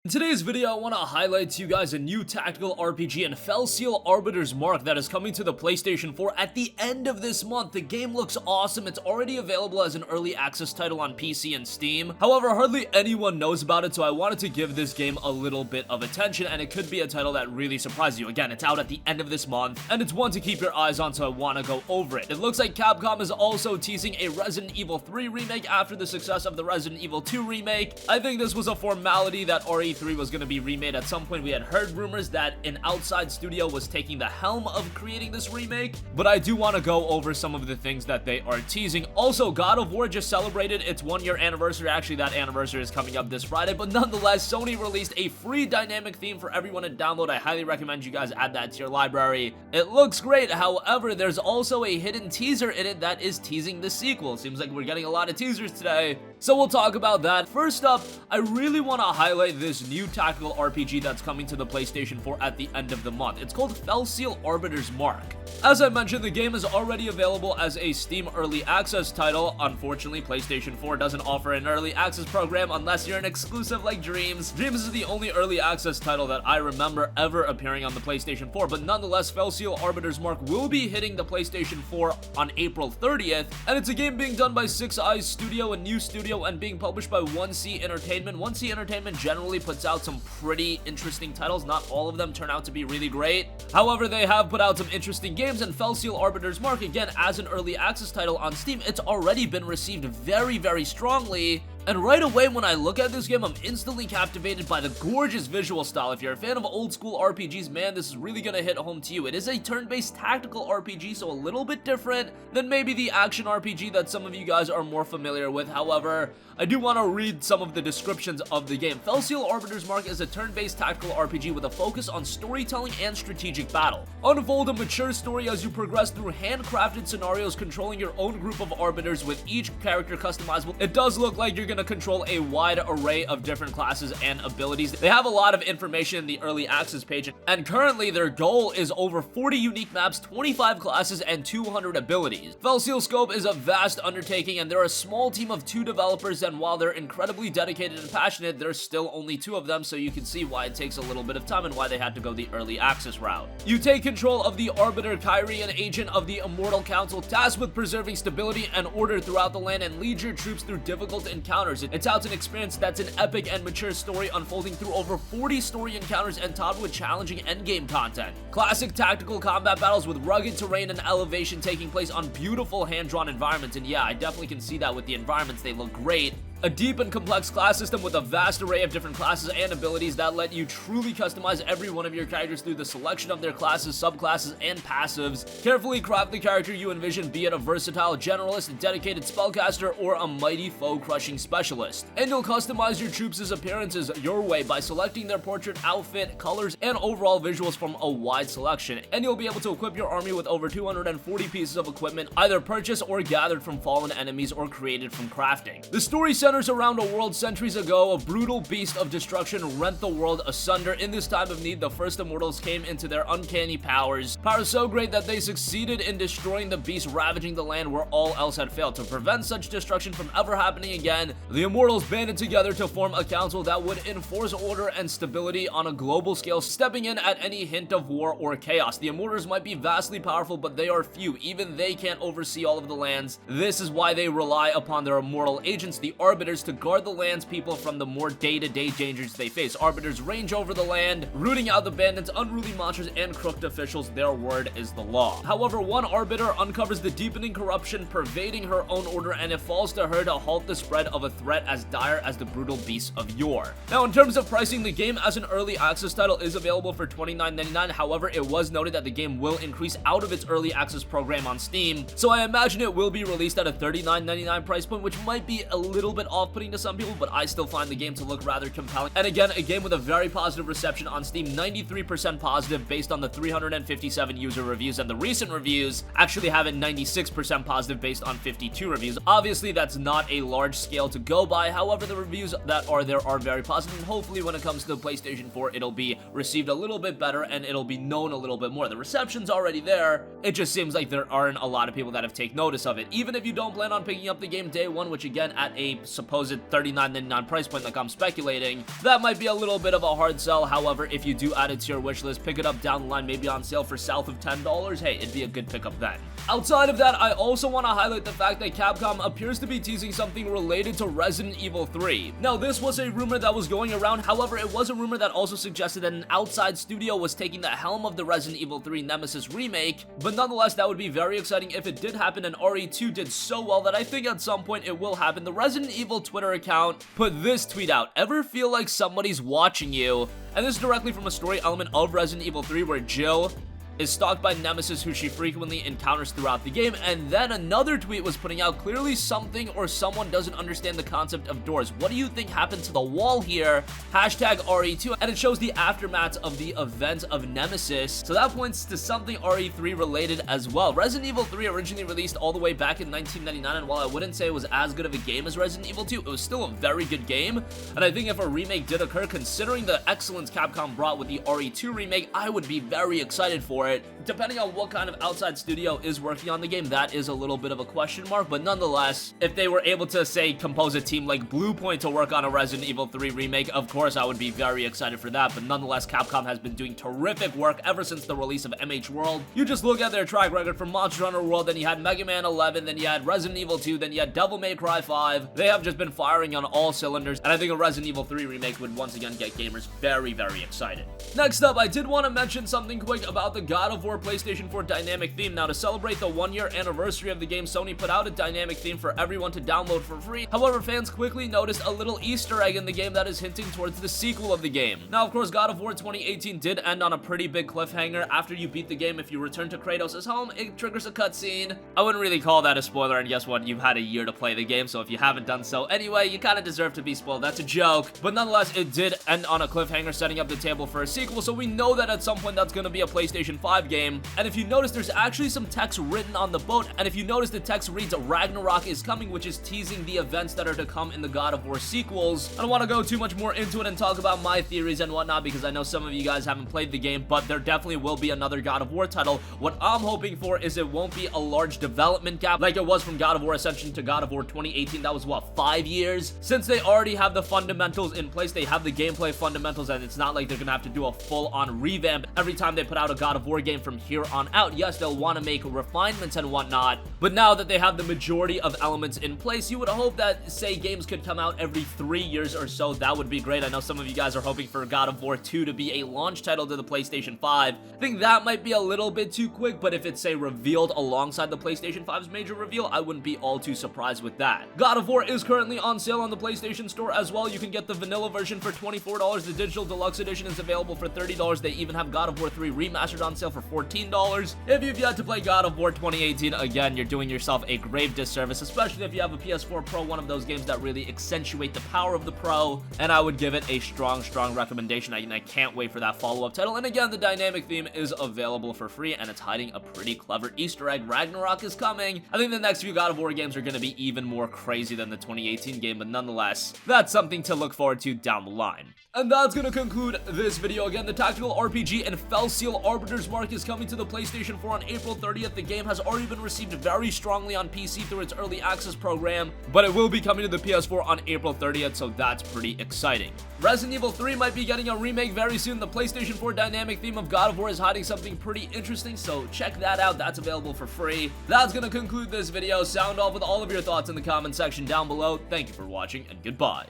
In today's video, I want to highlight to you guys a new tactical RPG and Fell Seal Arbiter's Mark that is coming to the PlayStation 4 at the end of this month. The game looks awesome. It's already available as an early access title on PC and Steam. However, hardly anyone knows about it, so I wanted to give this game a little bit of attention, and it could be a title that really surprises you. Again, it's out at the end of this month, and it's one to keep your eyes on, so I want to go over it. It looks like Capcom is also teasing a Resident Evil 3 remake after the success of the Resident Evil 2 remake. I think this was a formality that RE3 was going to be remade at some point. We had heard rumors that an outside studio was taking the helm of creating this remake, but I do want to go over some of the things that they are teasing. Also, God of War just celebrated its 1-year anniversary. Actually, that anniversary is coming up this Friday, but nonetheless, Sony released a free dynamic theme for everyone to download. I highly recommend you guys add that to your library. It looks great. However, there's also a hidden teaser in it that is teasing the sequel. Seems like we're getting a lot of teasers today, so we'll talk about that. First up, I really want to highlight this new tactical RPG that's coming to the PlayStation 4 at the end of the month. It's called Fell Seal Arbiter's Mark. As I mentioned, the game is already available as a Steam Early Access title. Unfortunately, PlayStation 4 doesn't offer an Early Access program unless you're an exclusive like Dreams. Dreams is the only Early Access title that I remember ever appearing on the PlayStation 4, but nonetheless, Fell Seal Arbiter's Mark will be hitting the PlayStation 4 on April 30th, and it's a game being done by Six Eyes Studio, a new studio, and being published by 1C Entertainment. 1C Entertainment generally puts out some pretty interesting titles. Not all of them turn out to be really great. However, they have put out some interesting games, and Fell Seal Arbiter's Mark, again, as an early access title on Steam, it's already been received very, very strongly. And right away, when I look at this game, I'm instantly captivated by the gorgeous visual style. If you're a fan of old school RPGs, man, this is really gonna hit home to you. It is a turn-based tactical RPG, so a little bit different than maybe the action RPG that some of you guys are more familiar with. However, I do want to read some of the descriptions of the game. Fell Seal Arbiter's Mark is a turn-based tactical RPG with a focus on storytelling and strategic battle. Unfold a mature story as you progress through handcrafted scenarios, controlling your own group of arbiters, with each character customizable. It does look like you're gonna control a wide array of different classes and abilities. They have a lot of information in the early access page, and currently their goal is over 40 unique maps, 25 classes, and 200 abilities. Fell Seal Scope is a vast undertaking, and they're a small team of 2 developers, and while they're incredibly dedicated and passionate, there's still only 2 of them, so you can see why it takes a little bit of time and why they had to go the early access route. You take control of the Arbiter Kyrie, an agent of the Immortal Council, tasked with preserving stability and order throughout the land, and lead your troops through difficult encounters. It's out an experience that's an epic and mature story unfolding through over 40 story encounters and topped with challenging endgame content. Classic tactical combat battles with rugged terrain and elevation taking place on beautiful hand-drawn environments, and yeah, I definitely can see that with the environments. They look great. A deep and complex class system with a vast array of different classes and abilities that let you truly customize every one of your characters through the selection of their classes, subclasses, and passives. Carefully craft the character you envision, be it a versatile generalist, dedicated spellcaster, or a mighty foe-crushing specialist. And you'll customize your troops' appearances your way by selecting their portrait, outfit, colors, and overall visuals from a wide selection. And you'll be able to equip your army with over 240 pieces of equipment, either purchased or gathered from fallen enemies or created from crafting. The story centers around a world centuries ago. A brutal beast of destruction rent the world asunder. In this time of need, the first immortals came into their uncanny powers so great that they succeeded in destroying the beast, ravaging the land where all else had failed. To prevent such destruction from ever happening again, the immortals banded together to form a council that would enforce order and stability on a global scale, stepping in at any hint of war or chaos. The immortals might be vastly powerful, but they are few. Even they can't oversee all of the lands. This is why they rely upon their immortal agents, the Arbiters, to guard the land's people from the more day-to-day dangers they face. Arbiters range over the land, rooting out the bandits, unruly monsters, and crooked officials. Their word is the law. However, one Arbiter uncovers the deepening corruption pervading her own order, and it falls to her to halt the spread of a threat as dire as the brutal beasts of yore. Now, in terms of pricing, the game as an early access title is available for $29.99. However, it was noted that the game will increase out of its early access program on Steam, so I imagine it will be released at a $39.99 price point, which might be a little bit off-putting to some people, but I still find the game to look rather compelling. And again, a game with a very positive reception on Steam, 93% positive based on the 357 user reviews, and the recent reviews actually have it 96% positive based on 52 reviews. Obviously, that's not a large scale to go by. However, the reviews that are there are very positive, and hopefully when it comes to the PlayStation 4, it'll be received a little bit better and it'll be known a little bit more. The reception's already there. It just seems like there aren't a lot of people that have taken notice of it. Even if you don't plan on picking up the game day one, which again, at a supposed $39.99 price point like I'm speculating, that might be a little bit of a hard sell. However, if you do add it to your wish list, pick it up down the line, maybe on sale for south of $10, hey, it'd be a good pickup then. Outside of that, I also want to highlight the fact that Capcom appears to be teasing something related to Resident Evil 3. Now, this was a rumor that was going around, however, it was a rumor that also suggested that an outside studio was taking the helm of the Resident Evil 3 Nemesis remake, but nonetheless, that would be very exciting if it did happen, and RE2 did so well that I think at some point it will happen. The Resident Evil Twitter account put this tweet out: "Ever feel like somebody's watching you?" And this is directly from a story element of Resident Evil 3 where Jill is stalked by Nemesis, who she frequently encounters throughout the game, and then another tweet was putting out, "Clearly something or someone doesn't understand the concept of doors. What do you think happened to the wall here? Hashtag RE2, and it shows the aftermath of the event of Nemesis, so that points to something RE3 related as well. Resident Evil 3 originally released all the way back in 1999, and while I wouldn't say it was as good of a game as Resident Evil 2, it was still a very good game, and I think if a remake did occur, considering the excellence Capcom brought with the RE2 remake, I would be very excited for it. Depending on what kind of outside studio is working on the game, that is a little bit of a question mark, but nonetheless, if they were able to, say, compose a team like Bluepoint to work on a Resident Evil 3 remake, of course I would be very excited for that, but nonetheless, Capcom has been doing terrific work ever since the release of MH World. You just look at their track record from Monster Hunter World, then you had Mega Man 11, then you had Resident Evil 2, then you had Devil May Cry 5. They have just been firing on all cylinders, and I think a Resident Evil 3 remake would once again get gamers very, very excited. Next up, I did want to mention something quick about the God of War PlayStation 4 dynamic theme. Now, to celebrate the 1-year anniversary of the game, Sony put out a dynamic theme for everyone to download for free. However, fans quickly noticed a little Easter egg in the game that is hinting towards the sequel of the game. Now, of course, God of War 2018 did end on a pretty big cliffhanger. After you beat the game, if you return to Kratos' home, it triggers a cutscene. I wouldn't really call that a spoiler, and guess what? You've had a year to play the game, so if you haven't done so anyway, you kind of deserve to be spoiled. That's a joke. But nonetheless, it did end on a cliffhanger, setting up the table for a sequel, so we know that at some point that's going to be a PlayStation 5 game. And if you notice, there's actually some text written on the boat, and if you notice, the text reads Ragnarok is coming, which is teasing the events that are to come in the God of War sequels. I don't want to go too much more into it and talk about my theories and whatnot, because I know some of you guys haven't played the game, but there definitely will be another God of War title. What I'm hoping for is it won't be a large development gap like it was from God of War Ascension to God of War 2018. That was, what, 5 years? Since they already have the fundamentals in place, they have the gameplay fundamentals, and it's not like they're gonna have to do a full-on revamp every time they put out a God of War game from here on out. Yes, they'll want to make refinements and whatnot, but now that they have the majority of elements in place, you would hope that, say, games could come out every 3 years or so. That would be great. I know some of you guys are hoping for God of War 2 to be a launch title to the PlayStation 5. I think that might be a little bit too quick, but if it's, say, revealed alongside the PlayStation 5's major reveal, I wouldn't be all too surprised with that. God of War is currently on sale on the PlayStation Store as well. You can get the vanilla version for $24. The digital deluxe edition is available for $30. They even have God of War 3 Remastered on sale for $14. If you've yet to play God of War 2018, again, you're doing yourself a grave disservice, especially if you have a PS4 Pro, one of those games that really accentuate the power of the Pro, and I would give it a strong recommendation. I can't wait for that follow-up title. And again, the dynamic theme is available for free, and it's hiding a pretty clever Easter egg. Ragnarok is coming. I think the next few God of War games are going to be even more crazy than the 2018 game, but nonetheless, that's something to look forward to down the line. And that's gonna conclude this video. Again, the tactical RPG and Fell Seal Arbiter's Mark is coming to the PlayStation 4 on April 30th. The game has already been received very strongly on PC through its early access program, but it will be coming to the PS4 on April 30th, so that's pretty exciting. Resident Evil 3 might be getting a remake very soon. The PlayStation 4 dynamic theme of God of War is hiding something pretty interesting, so check that out. That's available for free. That's gonna conclude this video. Sound off with all of your thoughts in the comment section down below. Thank you for watching, and goodbye.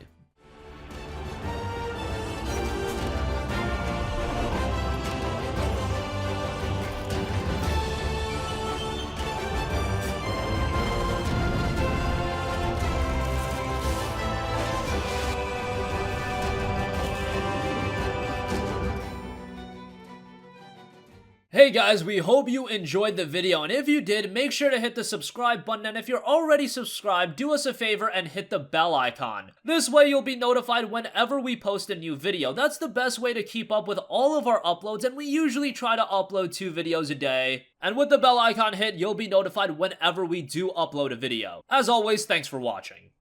Hey guys, we hope you enjoyed the video, and if you did, make sure to hit the subscribe button, and if you're already subscribed, do us a favor and hit the bell icon. This way you'll be notified whenever we post a new video. That's the best way to keep up with all of our uploads, and we usually try to upload 2 videos a day. And with the bell icon hit, you'll be notified whenever we do upload a video. As always, thanks for watching.